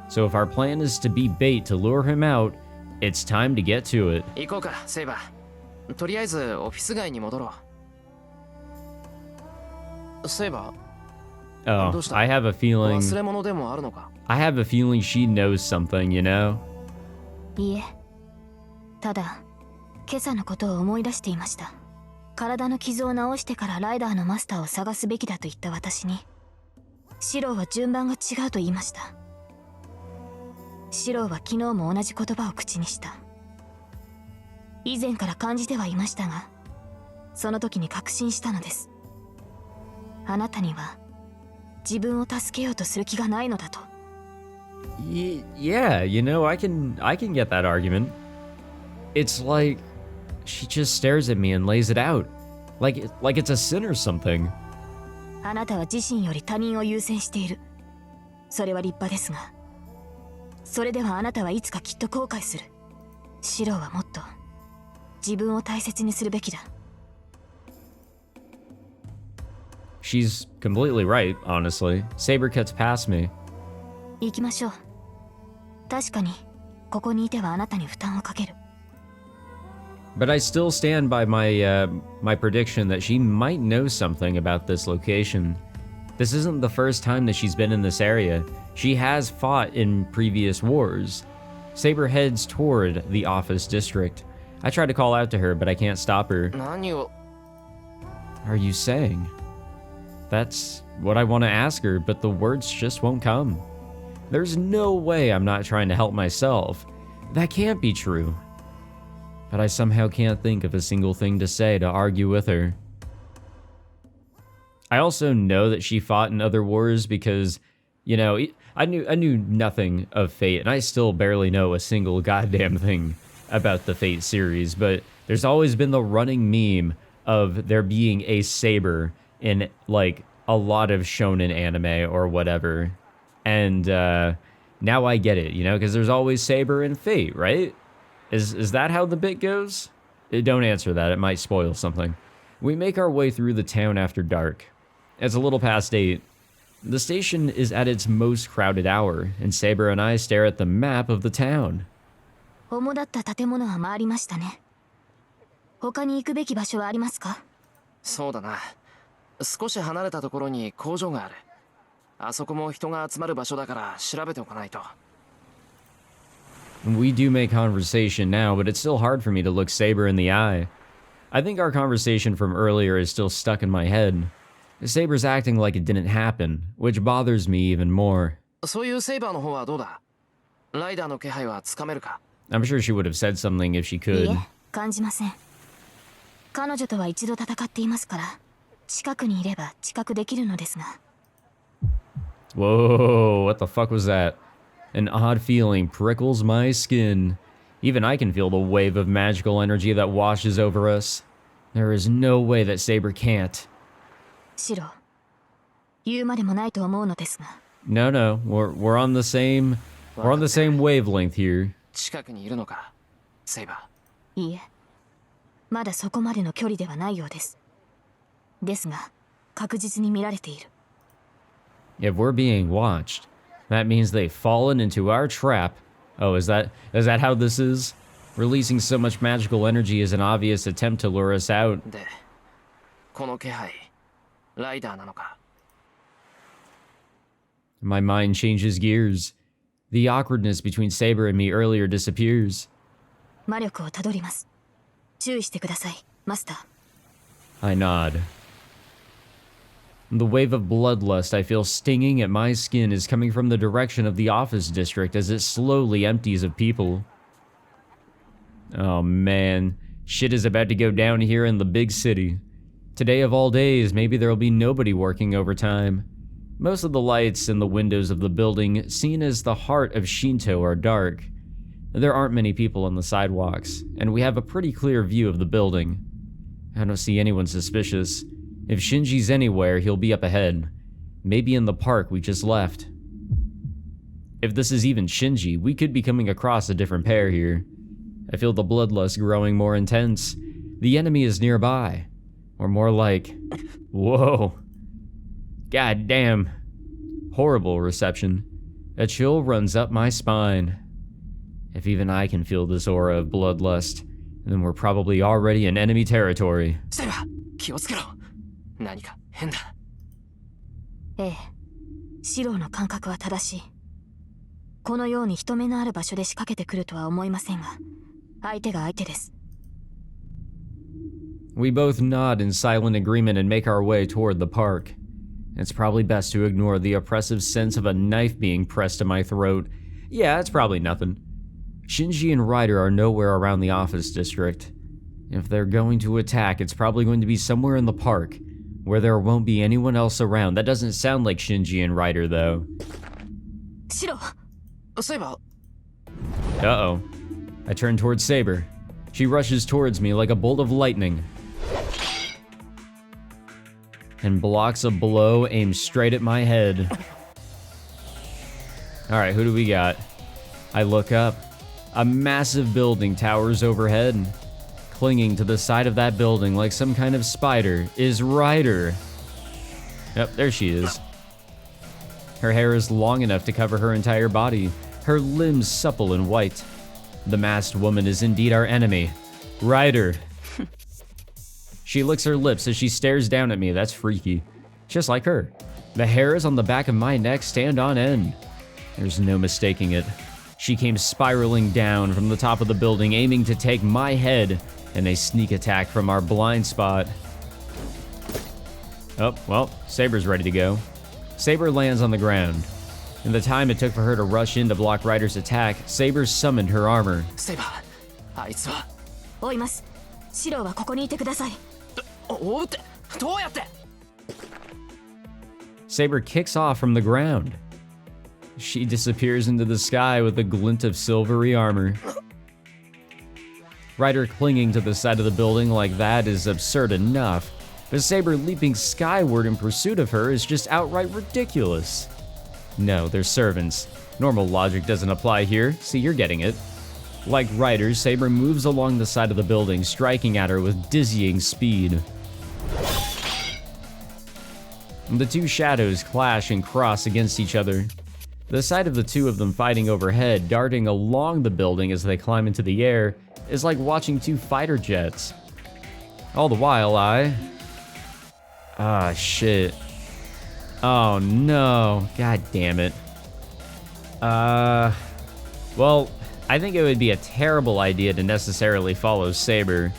So if our plan is to be bait to lure him out, it's time to get to it. 行こうか、セイバー。とりあえずオフィス街に戻ろう。セイバー Oh, I have a feeling... 忘れ物でもあるのか？ I have a feeling she knows something, you know? いいえ、ただ今朝のことを思い出していました。体の傷を治してからライダーのマスターを探すべきだと言った私に、シローは順番が違うと言いました。シローは昨日も同じ言葉を口にした。以前から感じてはいましたが、その時に確信したのです。あなたには自分を助けようとする気がないのだと。Yeah, you know, I can get that argument. It's like she just stares at me and lays it out, like it's a sin or something. あなたは自身より他人を優先している。それは立派ですが、それではあなたはいつかきっと後悔する。シローはもっと自分を大切にするべきだ。She's completely right, honestly. Saber cuts past me. 行きましょう。確かにここにいてはあなたに負担をかける。But I still stand by my prediction that she might know something about this location. This isn't the first time that she's been in this area. She has fought in previous wars. Saber heads toward the office district. I try to call out to her, but I can't stop her. 何を？ Are you saying? That's what I want to ask her, but the words just won't come. There's no way I'm not trying to help myself. That can't be true. But I somehow can't think of a single thing to say to argue with her. I also know that she fought in other wars because, you know, I knew nothing of Fate, and I still barely know a single goddamn thing about the Fate series, but there's always been the running meme of there being a saber in, like, a lot of shonen anime or whatever. And now I get it, you know, because there's always saber in Fate, right? Is that how the bit goes? Don't answer that, it might spoil something. We make our way through the town after dark. It's a little past 8. The station is at its most crowded hour, and Saber and I stare at the map of the town. 主だった建物は回りましたね。他に行くべき場所はありますか？そうだな。少し離れたところに工場がある。あそこも人が集まる場所だから調べておかないと。We do make conversation now, but it's still hard for me to look Saber in the eye. I think our conversation from earlier is still stuck in my head. Saber's acting like it didn't happen, which bothers me even more. そういうセイバーの方はどうだ？ライダーの気配はつかめるか？ I'm sure she would have said something if she い could. え、感じません。彼女とは一度戦っていますから、近くにいれば知覚できるのですが。Whoa, what the fuck was that? An odd feeling prickles my skin. Even I can feel the wave of magical energy that washes over us. There is no way that Saber can't. シロ、言うまでもないと思うのですが。No, no, we're on the same wavelength here. 近くにいるのか、セイバいいえ、まだそこまでの距離ではないようです。ですが、確実に見られている。If we're being watched, that means they've fallen into our trap. Oh, is that how this is? Releasing so much magical energy is an obvious attempt to lure us out. ー。で、この気配、ライダーなのか？ My mind changes gears. The awkwardness between Saber and me earlier disappears. 魔力をたどります。注意してください、マスター。I nod. The wave of bloodlust I feel stinging at my skin is coming from the direction of the office district as it slowly empties of people. Oh man, shit is about to go down here in the big city. Today of all days, maybe there'll be nobody working overtime. Most of the lights in the windows of the building, seen as the heart of Shinto, are dark. There aren't many people on the sidewalks, and we have a pretty clear view of the building. I don't see anyone suspicious. If Shinji's anywhere, he'll be up ahead. Maybe in the park we just left. If this is even Shinji, we could be coming across a different pair here. I feel the bloodlust growing more intense. The enemy is nearby. Or more like... Whoa. God damn. Horrible reception. A chill runs up my spine. If even I can feel this aura of bloodlust, then we're probably already in enemy territory. セイバ、気をつけろ。何か変だ。ええ、シローの感覚は正しい。このように人目のある場所で仕掛けてくるとは思いませんが、相手が相手です。We both nod in silent agreement and make our way toward the park. It's probably best to ignore the oppressive sense of a knife being pressed to my throat. Yeah, it's probably nothing. Shinji and Rider are nowhere around the office district. If they're going to attack, it's probably going to be somewhere in the park, where there won't be anyone else around. That doesn't sound like Shinji and Rider, though. シロ、セイバ、 Uh-oh. I turn towards Saber. She rushes towards me like a bolt of lightning and blocks a blow aimed straight at my head. Alright, who do we got? I look up. A massive building towers overhead. Clinging to the side of that building like some kind of spider is Rider. Yep, there she is. Her hair is long enough to cover her entire body, her limbs supple and white. The masked woman is indeed our enemy, Rider. She licks her lips as she stares down at me. That's freaky. Just like her. The hairs on the back of my neck stand on end. There's no mistaking it. She came spiraling down from the top of the building, aiming to take my head in a sneak attack from our blind spot. Oh, well, Saber's ready to go. Saber lands on the ground. In the time it took for her to rush in to block Rider's attack, Saber summoned her armor. セイバ、あいつは。追います。シローはここにいてください。追うって、どうやって？ Saber kicks off from the ground. She disappears into the sky with a glint of silvery armor. Rider clinging to the side of the building like that is absurd enough, but Saber leaping skyward in pursuit of her is just outright ridiculous. No, they're servants. Normal logic doesn't apply here, see, you're getting it. Like Rider, Saber moves along the side of the building, striking at her with dizzying speed. The two shadows clash and cross against each other. The sight of the two of them fighting overhead, darting along the building as they climb into the air, is like watching two fighter jets. All the while, Ah, shit. Oh no, god damn it. Well, I think it would be a terrible idea to necessarily follow Saber,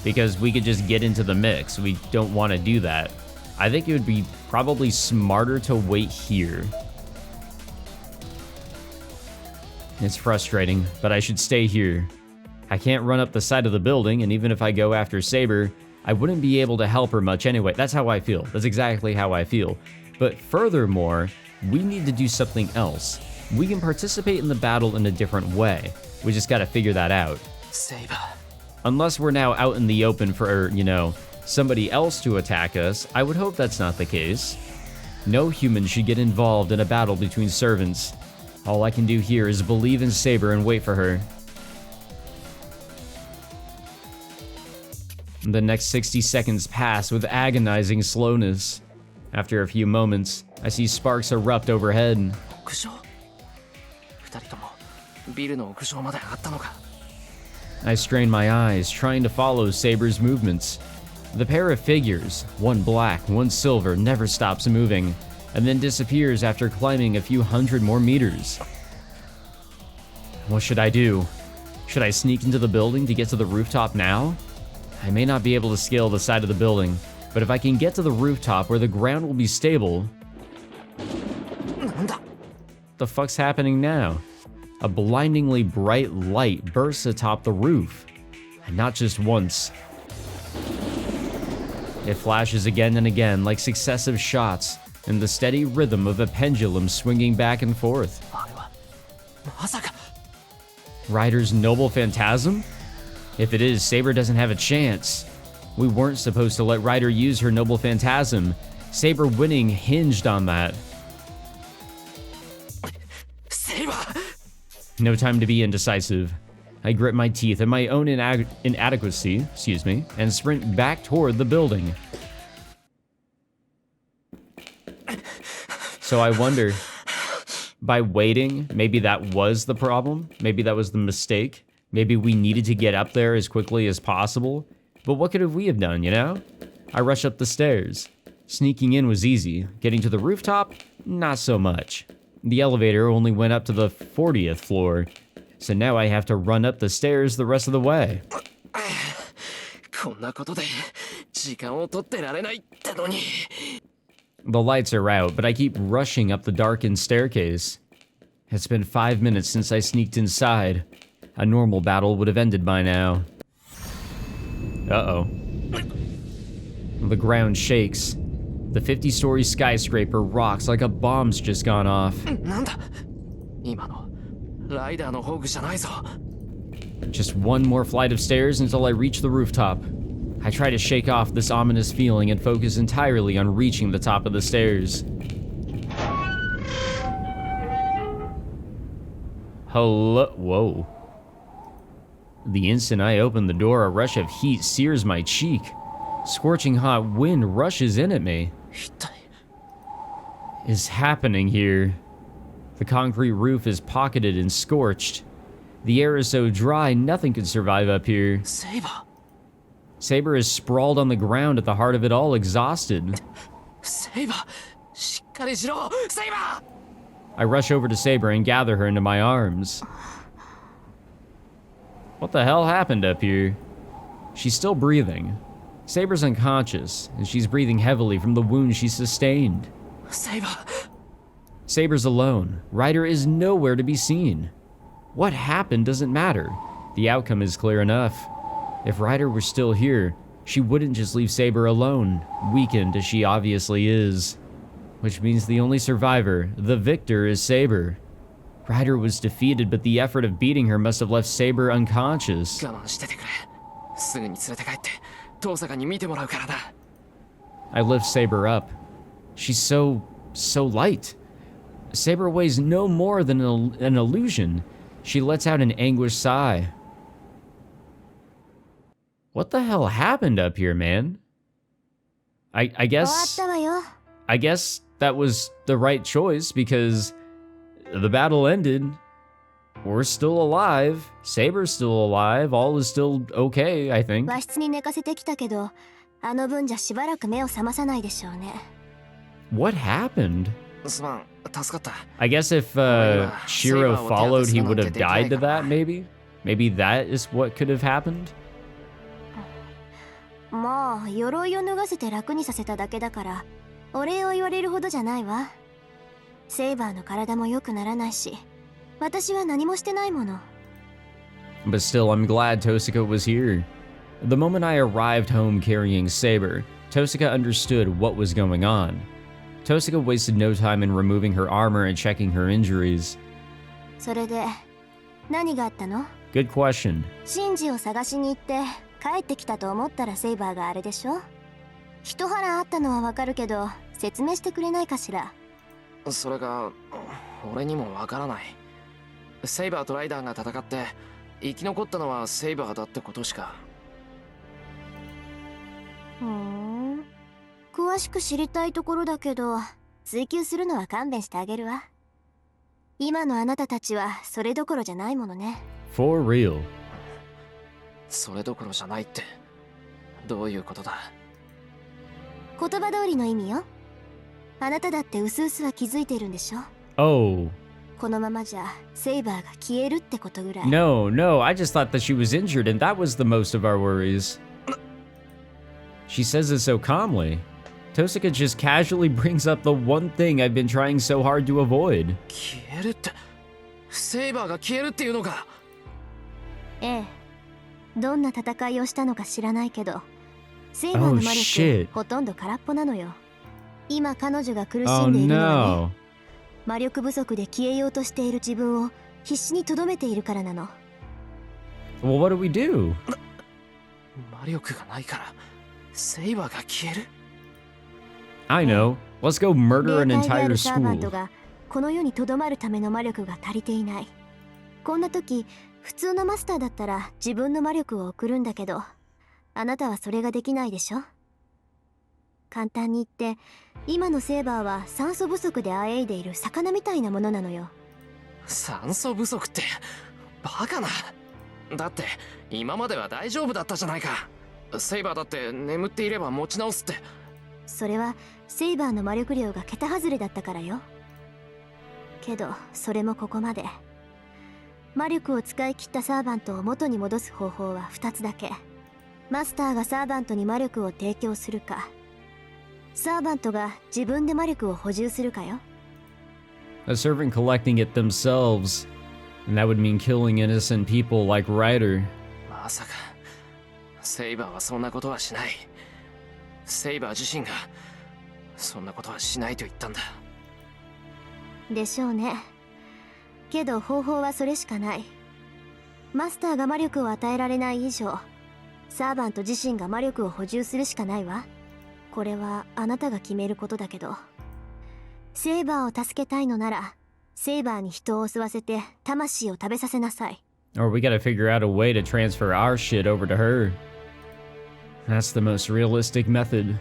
because we could just get into the mix. We don't want to do that. I think it would be probably smarter to wait here. It's frustrating, but I should stay here. I can't run up the side of the building, and even if I go after Saber, I wouldn't be able to help her much anyway. That's how I feel. That's exactly how I feel. But furthermore, we need to do something else. We can participate in the battle in a different way. We just gotta figure that out. Saber. Unless we're now out in the open for, somebody else to attack us, I would hope that's not the case. No human should get involved in a battle between servants. All I can do here is believe in Saber and wait for her. The next 60 seconds pass with agonizing slowness. After a few moments, I see sparks erupt overhead. 屋上二人ともビルの屋上まで上がったのか I strain my eyes, trying to follow Saber's movements. The pair of figures, one black, one silver, never stops moving, and then disappears after climbing a few hundred more meters. What should I do? Should I sneak into the building to get to the rooftop now? I may not be able to scale the side of the building, but if I can get to the rooftop where the ground will be stable... なんだ What the fuck's happening now? A blindingly bright light bursts atop the roof. And not just once. It flashes again and again like successive shots in the steady rhythm of a pendulum swinging back and forth. あれはまさか Rider's noble phantasm? If it is, Saber doesn't have a chance. We weren't supposed to let Rider use her noble phantasm. Saber winning hinged on that. セイバー No time to be indecisive. I grit my teeth at my own inadequacy, and sprint back toward the building. So I wonder, by waiting, maybe that was the problem? Maybe that was the mistake? Maybe we needed to get up there as quickly as possible? But what could we have done, you know? I rush up the stairs. Sneaking in was easy. Getting to the rooftop? Not so much. The elevator only went up to the 40th floor, so now I have to run up the stairs the rest of the way. こんなことで時間を取ってられないってのに The lights are out, but I keep rushing up the darkened staircase. It's been 5 minutes since I sneaked inside. A normal battle would have ended by now. Uh-oh. The ground shakes. The 50-story skyscraper rocks like a bomb's just gone off. なんだ今のライダーのホーグじゃないぞ Just one more flight of stairs until I reach the rooftop. I try to shake off this ominous feeling and focus entirely on reaching the top of the stairs. Hello? Whoa. The instant I open the door, a rush of heat sears my cheek. Scorching hot wind rushes in at me. 一体 Is happening here? The concrete roof is pocketed and scorched. The air is so dry, nothing could survive up here. セイバ Saber is sprawled on the ground at the heart of it all, exhausted. ーセイバーしっかりしろセイバー I rush over to Saber and gather her into my arms. What the hell happened up here? She's still breathing. Saber's unconscious, and she's breathing heavily from the wound she sustained. セイバー Saber's alone. Rider is nowhere to be seen. What happened doesn't matter. The outcome is clear enough. If Rider were still here, she wouldn't just leave Saber alone, weakened as she obviously is. Which means the only survivor, the victor, is Saber. Rider was defeated, but the effort of beating her must have left Saber unconscious. 我慢しててくれすぐに連れて帰って遠坂に見てもらうからな I lift Saber up. She's so light. Saber weighs no more than an illusion. She lets out an anguished sigh. What the hell happened up here, man? I 終わっ guess たわよ I guess that was the right choice because the battle ended. We're still alive. Saber's still alive. All is still okay, I think. 和室に寝かせてきたけどあの分じゃしばらく目を覚まさないでしょうね What happened? すまん助かった I guess if Shirou followed, he would have died to that, maybe? Maybe that is what could have happened? まあ鎧を脱がせて楽にさせただけだからお礼を言われるほどじゃないわセイバーの体も良くならないし私は何もしてないもの。 But still, I'm glad Tosaka was here. The moment I arrived home carrying Saber, Tosaka understood what was going on. Tosaka wasted no time in removing her armor and checking her injuries. それで何があったの？ Good question. シンジを探しに行って帰ってきたと思ったらセイバーがあれでしょ。一腹あったのはわかるけど説明してくれないかしら。それが俺にもわからない。セイバーとライダーが戦って生き残ったのはセイバーだってことしか。詳しく知りたいところだけど追求するのは勘弁してあげるわ。今のあなたたちはそれどころじゃないものね。 For real. それどころじゃないってどういうことだ？言葉通りの意味よ。あなただってうすうすは気づいてるんでしょ。 Oh. このままじゃセイバーが消えるってことぐらい。 No, I just thought that she was injured and that was the most of our worries. She says it so calmly. Tosaka just casually brings up the one thing I've been trying so hard to avoid. 消えるって、セイバーが消えるっていうのか？ええ、どんな戦いをしたのか知らないけどセイバーの魔 shit. 力ほとんど空っぽなのよ。今彼女が苦し Oh んでいるのはね、 no. 魔力不足で消えようとしている自分を必死に留めているからなの。 Well, what do we do? 魔力がないからセイバーが消える？ I know. Let's go murder an 霊界であ entire るサーバント school. がこの世にとどまるための魔力が足りていない。こんな時普通のマスターだったら自分の魔力を送るんだけどあなたはそれができないでしょ。簡単に言って今のセーバーは酸素不足であえいでいる魚みたいなものなのよ。酸素不足ってバカな。だって今までは大丈夫だったじゃないか。セイバーだって眠っていれば持ち直すって。それはセイバーの魔力量が桁外れだったからよ。けどそれもここまで。魔力を使い切ったサーバントを元に戻す方法は2つだけ。マスターがサーバントに魔力を提供するか、サーバントが自分で魔力を補充するかよ。 A servant collecting it themselves. And that would mean killing innocent people like Rider. まさかセイバーはそんなことはしない。セイバー自身がそんなことはしないと言ったんだ。でしょうね。けど方法はそれしかない。マスターが魔力を与えられない以上サーバント自身が魔力を補充するしかないわ。これはあなたが決めることだけど、セイバーを助けたいのならセイバーに人を襲わせて魂を食べさせなさい。 Or we gotta figure out a way to transfer our shit over to her. That's the most realistic method.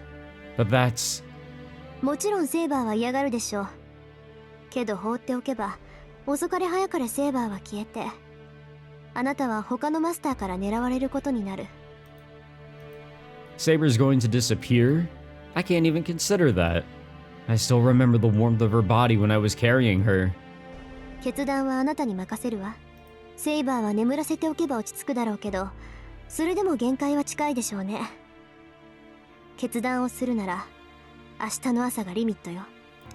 But that's... もちろんセイバーは嫌がるでしょう。けど放っておけば遅かれ早かれセイバーは消えてあなたは他のマスターから狙われることになる。 Saber's going to disappear? I can't even consider that. I still remember the warmth of her body when I was carrying her. 決断はあなたに任せるわ。セイバーは眠らせておけば落ち着くだろうけどそれでも限界は近いでしょうね。決断をするなら明日の朝がリミットよ。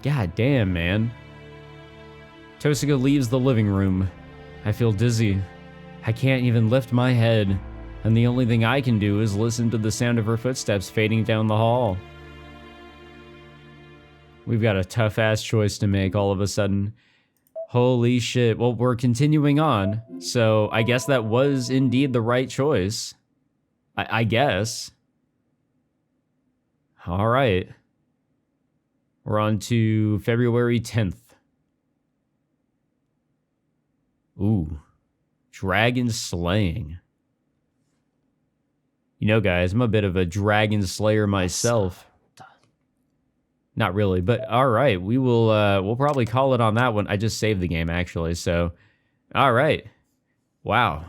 God damn, man. Tosaka leaves the living room. I feel dizzy. I can't even lift my head, and the only thing I can do is listen to the sound of her footsteps fading down the hall. We've got a tough-ass choice to make all of a sudden. Holy shit. Well, we're continuing on, so I guess that was indeed the right choice. I guess. All right. We're on to February 10th. Ooh. Dragon slaying. You know, guys, I'm a bit of a dragon slayer myself. Not really, but all right. We will, we'll probably call it on that one. I just saved the game, actually, so... All right. Wow.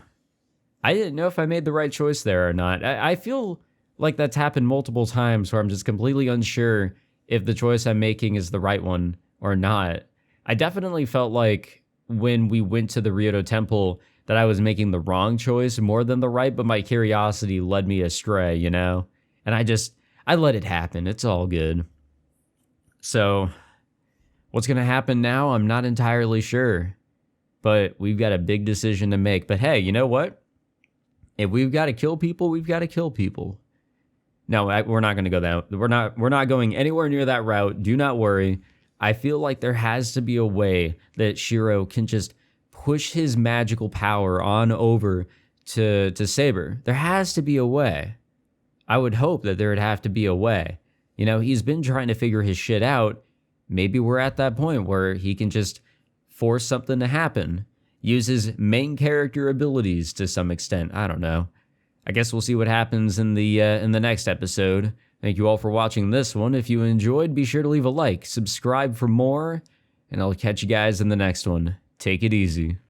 I didn't know if I made the right choice there or not. I feel like that's happened multiple times where I'm just completely unsure if the choice I'm making is the right one or not. I definitely felt like when we went to the Ryoto Temple that I was making the wrong choice more than the right, but my curiosity led me astray, you know? And I let it happen. It's all good. So, what's going to happen now? I'm not entirely sure. but we've got a big decision to make. But hey, you know what? If we've got to kill people, we've got to kill people. No, we're not going to go that. We're not going anywhere near that route. Do not worry. I feel like there has to be a way that Shirou can just push his magical power on over to Saber. There has to be a way. I would hope that there would have to be a way. You know, he's been trying to figure his shit out. Maybe we're at that point where he can just force something to happen. Use his main character abilities to some extent. I don't know. I guess we'll see what happens in the next episode. Thank you all for watching this one. If you enjoyed, be sure to leave a like, subscribe for more, and I'll catch you guys in the next one. Take it easy.